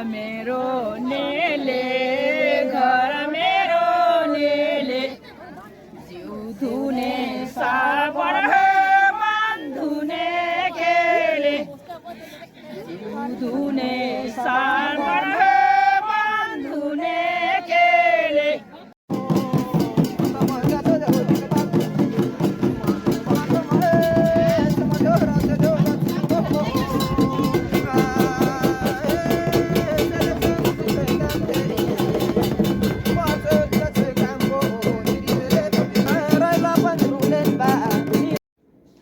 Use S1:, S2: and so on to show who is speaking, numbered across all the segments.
S1: मेरो नेले घर मेरो नेले जिउ धुने साबण मन धुने केले जिउ धुने साबण मन धुने केले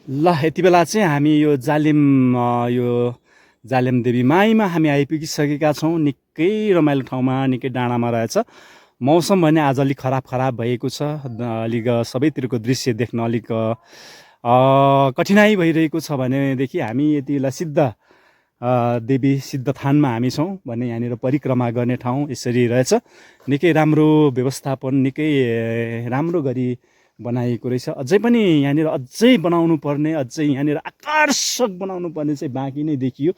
S2: ल यति बेला चाहिँ हामी यो जालेम देवी माईमा हामी आइपुगिसकेका छौँ। निकै रमाइलो ठाउँमा, निकै डाँडामा रहेछ। मौसम भने आज अलिक खराब भएको छ। अलिक सबैतिरको दृश्य देख्न अलिक कठिनाइ भइरहेको छ भनेदेखि हामी यति बेला देवी सिद्धथानमा हामी छौँ भने यहाँनिर परिक्रमा गर्ने ठाउँ यसरी रहेछ। निकै राम्रो व्यवस्थापन, निकै राम्रो गरी बनाइएको रहेछ। अझै पनि यहाँनिर अझै बनाउनु पर्ने, अझै यहाँनिर आकर्षक बनाउनु पर्ने चाहिँ बाँकी नै देखियो।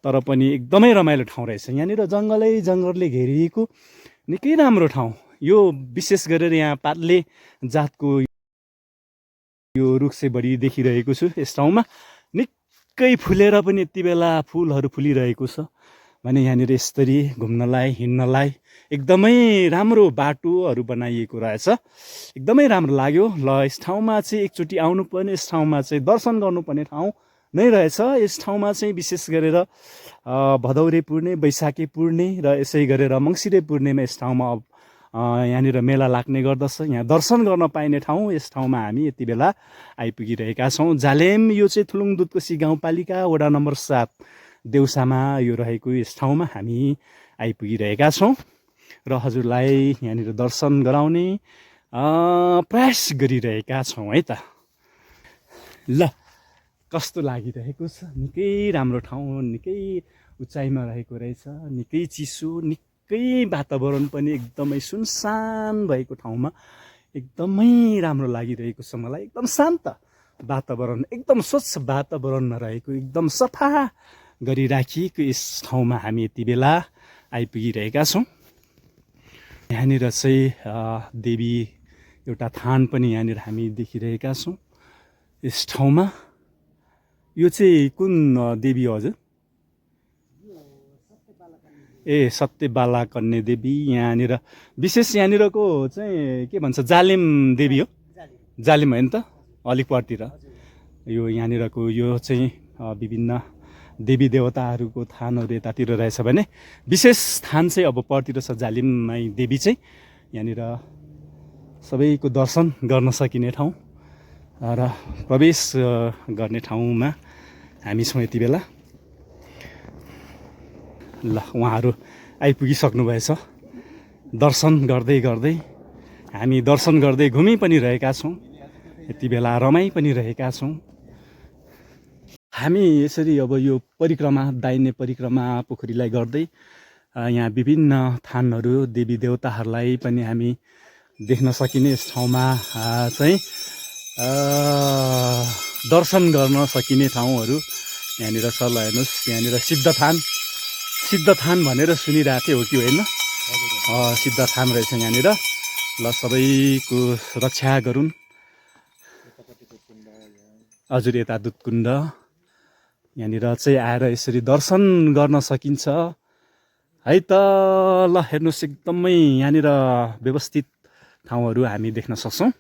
S2: तर पनि एकदमै रमाइलो ठाउँ रहेछ। यहाँनिर जङ्गलले घेरिएको निकै राम्रो ठाउँ। यो विशेष गरेर यहाँ पातले जातको यो रुख चाहिँ बढी देखिरहेको छु। यस ठाउँमा निकै फुलेर पनि यति बेला फुलहरू फुलिरहेको छ भने यहाँनिर यसरी घुम्नलाई हिँड्नलाई एकदमै राम्रो बाटोहरू बनाइएको रहेछ। एकदमै राम्रो लाग्यो। ल यस ठाउँमा चाहिँ एकचोटि आउनुपर्ने, यस ठाउँमा चाहिँ दर्शन गर्नुपर्ने ठाउँ नै रहेछ। यस ठाउँमा चाहिँ विशेष गरेर भदौरे पूर्णे, वैशाखी पूर्णे र यसै गरेर मङ्सिरे पूर्णेमा यस ठाउँमा यहाँनिर मेला लाग्ने गर्दछ। यहाँ दर्शन गर्न पाइने ठाउँ। यस ठाउँमा हामी यति बेला आइपुगिरहेका छौँ। जालेम यो चाहिँ थुलुङ दुधकोशी गाउँपालिका वडा नम्बर 7 देउसामा यो रहेको यस ठाउँमा हामी आइपुगिरहेका छौँ र हजुरलाई यहाँनिर दर्शन गराउने प्रयास गरिरहेका छौँ है त। ल कस्तो लागिरहेको छ? निकै राम्रो ठाउँ, निकै उचाइमा रहेको रहेछ, निकै चिसो, निकै वातावरण पनि एकदमै सुनसान भएको ठाउँमा एकदमै राम्रो लागिरहेको छ मलाई। एकदम शान्त वातावरण, एकदम स्वच्छ वातावरणमा रहेको, एकदम सफा गरी राखिएको यस ठाउँमा हामी यति बेला आइपुगिरहेका छौँ। यहाँनिर चाहिँ देवी एउटा थान पनि यहाँनिर हामी देखिरहेका छौँ यस ठाउँमा। यो चाहिँ कुन देवी हो हजुर? ए सत्यबाला कन्या देवी। यहाँनिर विशेष यहाँनिरको चाहिँ के भन्छ, जालेम देवी हो? जालेम होइन त? अलिक परतिर यो यहाँनिरको यो चाहिँ विभिन्न देवी देवताहरूको थानहरू यतातिर रहेछ भने विशेष थान चाहिँ अब परतिर छ जालिममाई देवी चाहिँ। यहाँनिर सबैको दर्शन गर्न सकिने ठाउँ र प्रवेश गर्ने ठाउँमा हामी छौँ यति बेला। ल उहाँहरू आइपुगिसक्नु भएछ। दर्शन गर्दै गर्दै हामी दर्शन गर्दै घुमि पनि रहेका छौँ, यति बेला रमाइ पनि रहेका छौँ। हामी यसरी अब यो परिक्रमा, दाहिने परिक्रमा पोखरीलाई गर्दै यहाँ विभिन्न थानहरू, देवी देवताहरूलाई पनि हामी देख्न सकिने यस ठाउँमा चाहिँ दर्शन गर्न सकिने ठाउँहरू यहाँनिर छ। ल हेर्नुहोस्, यहाँनिर सिद्धथान भनेर सुनिरहेको थिएँ, हो कि होइन? सिद्धथान रहेछ यहाँनिर। ल सबैको रक्षा गरून्। हजुर यता दुधकुण्ड यहाँनिर चाहिँ आएर यसरी दर्शन गर्न सकिन्छ है त। ल हेर्नुहोस्, एकदमै यहाँनिर व्यवस्थित ठाउँहरू हामी देख्न सक्छौँ।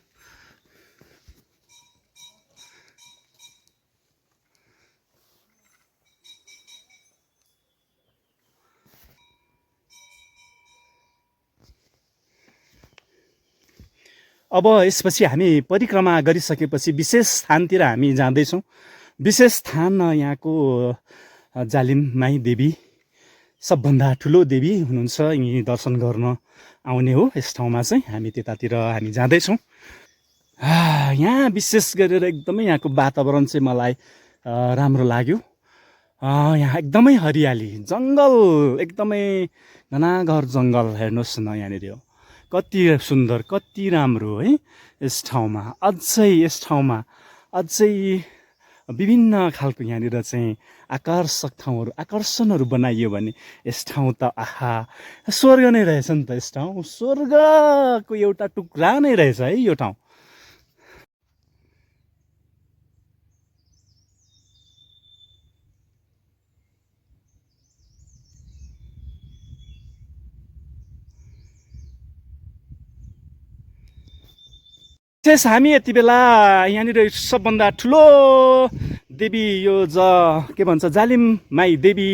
S2: अब यसपछि हामी परिक्रमा गरिसकेपछि विशेष स्थानतिर हामी जाँदैछौँ। विशेष स्थान यहाँको जालिममाई देवी सबभन्दा ठुलो देवी हुनुहुन्छ। यहीँ दर्शन गर्न आउने हो यस ठाउँमा चाहिँ। हामी त्यतातिर हामी जाँदैछौँ। यहाँ विशेष गरेर एकदमै यहाँको वातावरण चाहिँ मलाई राम्रो लाग्यो। यहाँ एकदमै हरियाली, जङ्गल, एकदमै घनाघर जङ्गल। हेर्नुहोस् न यहाँनिर कति सुन्दर, कति राम्रो है। यस ठाउँमा अझै विभिन्न खालको यहाँनिर चाहिँ आकर्षक ठाउँहरू आकर्षणहरू बनाइयो भने यस ठाउँ त आहा स्वर्ग नै रहेछ नि त। यस ठाउँ स्वर्गको एउटा टुक्रा नै रहेछ है यो ठाउँ। विशेष हामी यति बेला यहाँनिर सबभन्दा ठुलो देवी यो के भन्छ जालिम माई देवी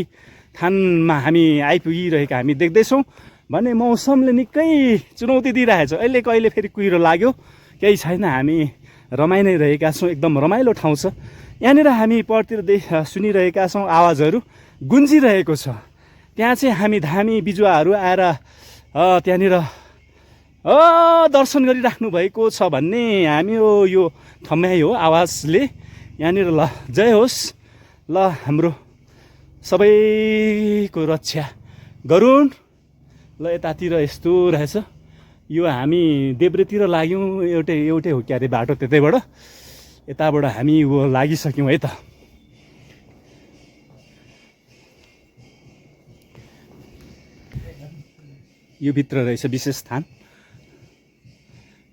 S2: थानमा हामी आइपुगिरहेका हामी देख्दैछौँ भने मौसमले निकै चुनौती दिइरहेछ। अहिले कहिले फेरि कुहिरो लाग्यो केही छैन, हामी रमाइ नै रहेका छौँ। एकदम रमाइलो ठाउँ छ यहाँनिर। हामी परतिर सुनिरहेका छौँ आवाजहरू गुन्जिरहेको छ। त्यहाँ चाहिँ हामी धामी बिजुवाहरू आएर त्यहाँनिर दर्शन गरिराख्नु भएको छ भन्ने हामी यो थम्याइ हो आवाजले यहाँनिर। ल जय होस्, ल हाम्रो सबैको रक्षा गरून्। ल यतातिर यस्तो रहेछ, यो हामी देब्रेतिर लाग्यौँ, एउटै हो क्यारे बाटो, त्यतैबाट यताबाट हामी लागिसक्यौँ है त। यो भित्र रहेछ विशेष स्थान।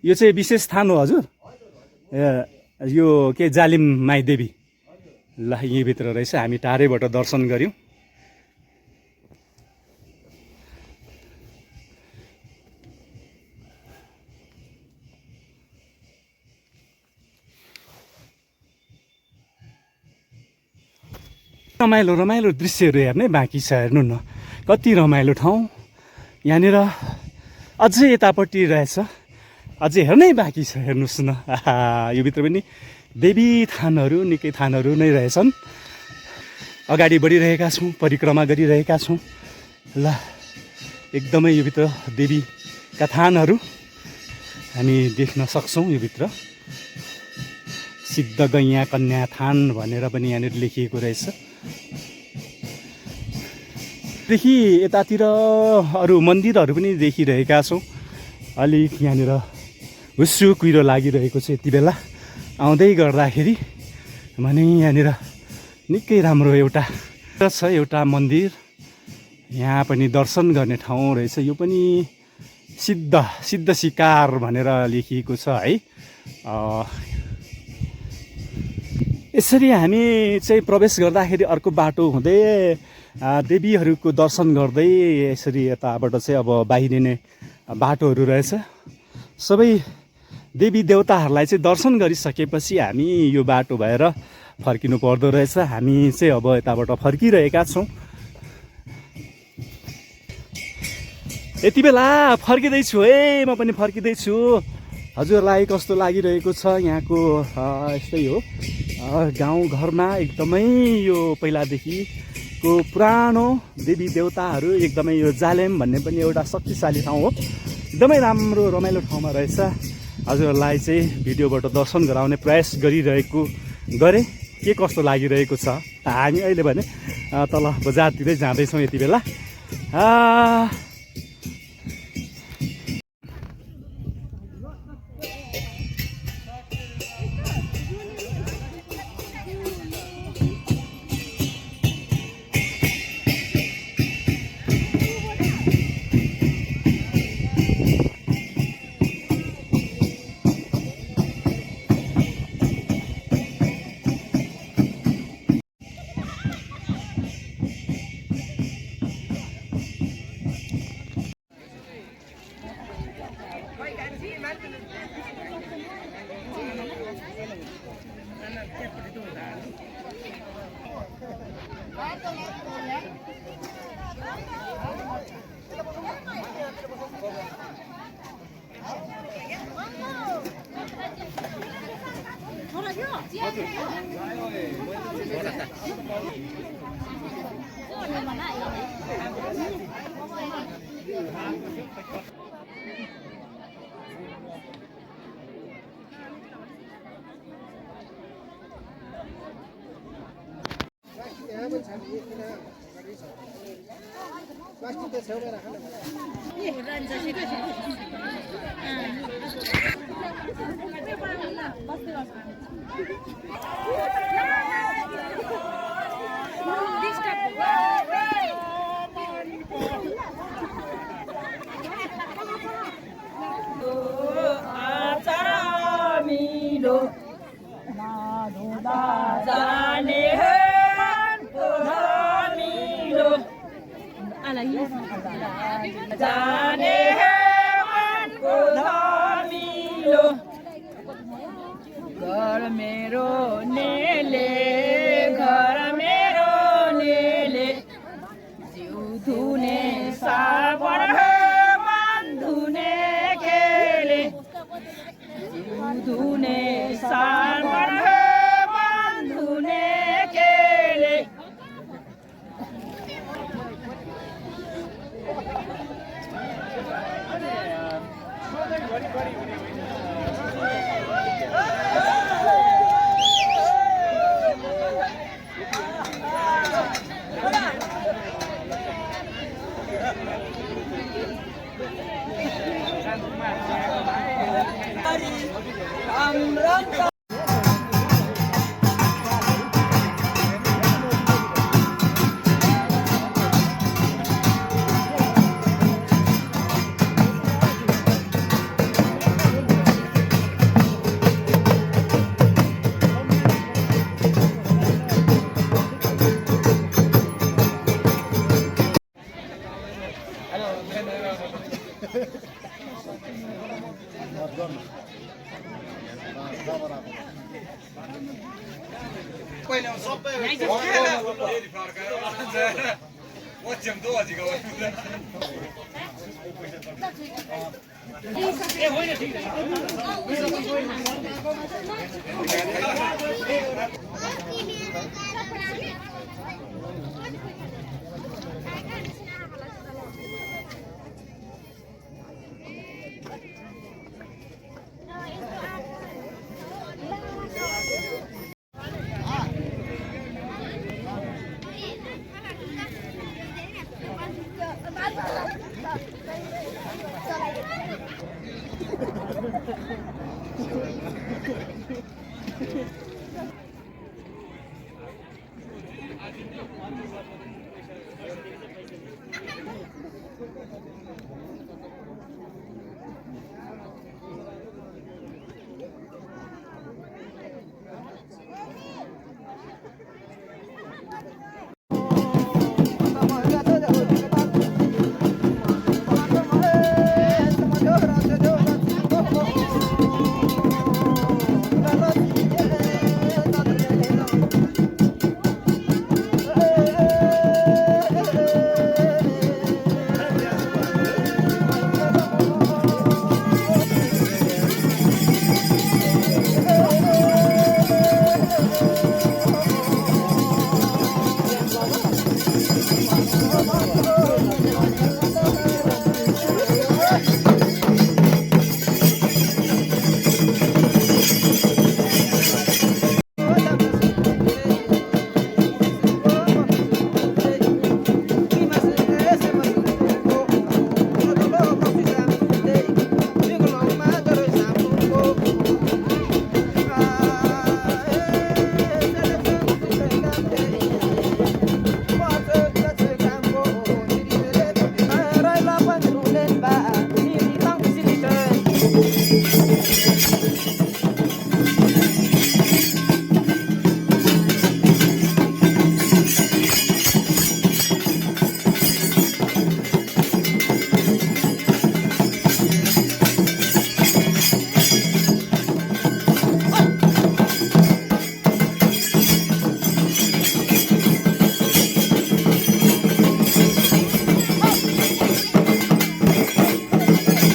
S2: यो चाहिँ विशेष स्थान हो हजुर, यो के जालिम माई देवी। ल यहीँ भित्र रहेछ, हामी टाढैबाट दर्शन गऱ्यौँ। रमाइलो रमाइलो दृश्यहरू हेर्नै बाँकी छ, हेर्नु न कति रमाइलो ठाउँ। यहाँनिर अझै यतापट्टि रहेछ, अझै हेर्नै बाँकी छ, हेर्नुहोस् न। यो भित्र पनि देवी थानहरू निकै थानहरू नै रहेछन्। अगाडि बढिरहेका छौँ, परिक्रमा गरिरहेका छौँ। ल एकदमै यो भित्र देवीका थानहरू हामी देख्न सक्छौँ। यो भित्र सिद्ध गैया कन्या थान भनेर पनि यहाँनिर लेखिएको रहेछ। देखि यतातिर अरू मन्दिरहरू पनि देखिरहेका छौँ। अलिक यहाँनिर हुस्सु कुहिरो लागिरहेको छ यति बेला आउँदै गर्दाखेरि। भने यहाँनिर निकै राम्रो एउटा मन्दिर, यहाँ पनि दर्शन गर्ने ठाउँ रहेछ। यो पनि सिद्ध शिकार भनेर लेखिएको छ है। यसरी हामी चाहिँ प्रवेश गर्दाखेरि अर्को बाटो हुँदै देवीहरूको दर्शन गर्दै यसरी यताबाट चाहिँ अब बाहिरिने बाटोहरू रहेछ। सबै देवी देवताहरूलाई चाहिँ दर्शन गरिसकेपछि हामी यो बाटो भएर फर्किनु पर्दो रहेछ। हामी चाहिँ अब यताबाट फर्किरहेका छौँ। यति बेला फर्किँदैछु है, म पनि फर्किँदैछु। हजुरलाई कस्तो लागिरहेको छ यहाँको? यस्तै हो, गाउँघरमा एकदमै यो पहिलादेखिको पुरानो देवी देवताहरू, एकदमै यो जालेम भन्ने पनि एउटा शक्तिशाली ठाउँ हो। एकदमै राम्रो रमाइलो ठाउँमा रहेछ। हजुरहरूलाई चाहिँ भिडियोबाट दर्शन गराउने प्रयास गरेँ। के कस्तो लागिरहेको छ? हामी अहिले भने तल बजारतिरै जाँदैछौँ यति बेला।
S1: Basta आचार मिलो जाने मिलो जाने मिलो घर मेरो नेले घर मेरो नेले जिउ धुने साबुन मन धुने खेले जिउ धुने साबुन मन धुने खेले